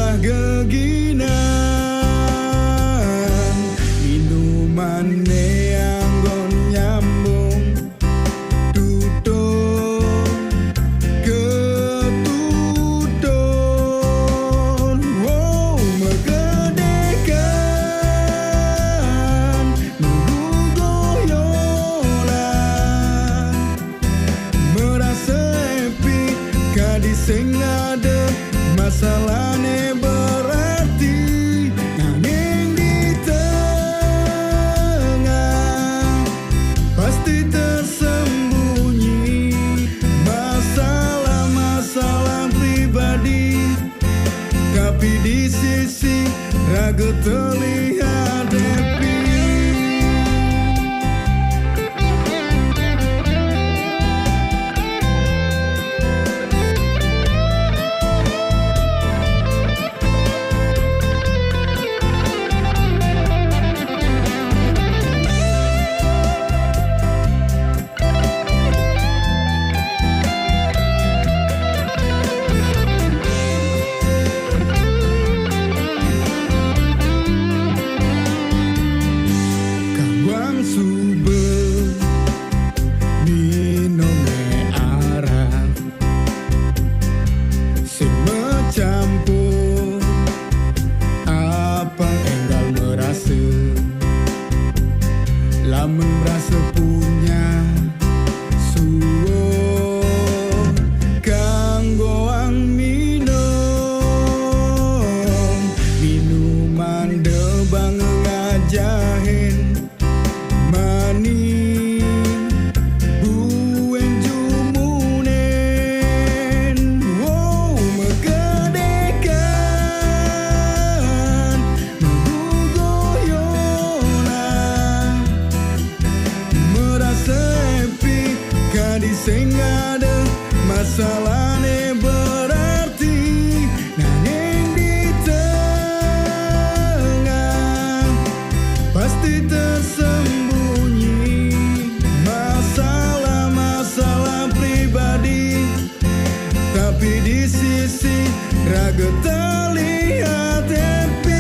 itulah geginan minuman neanggon nyambung tutun ketutun wow megedekan nunggu goyolan merasa happy gadis sing ada masalahnya berarti nanging di tengah pasti tersembunyi masalah-masalah pribadi, tapi di sisi raga terlihat happy. Lamun merasa punya suo kanggoang minum minuman debang ngajahin mani buen jumunen wow megedekan nunggu goyolan merasa happy gadis sing ada masalahnya berarti nanging di tengah pasti tersembunyi masalah-masalah pribadi, tapi di sisi raga terlihat happy.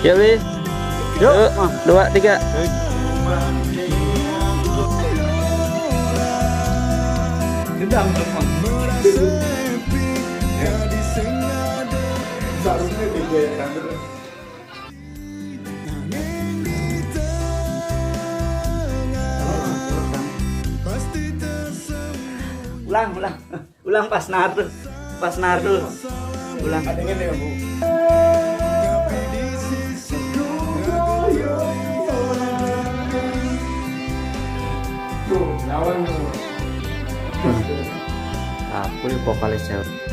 Ya wis. Yuk, 2, 3. Gendang teman. Seharusnya digoyangkan terus. Ulang pas naruh. Ulang. Ada ini ya, Bu. Aku vokalis cewek.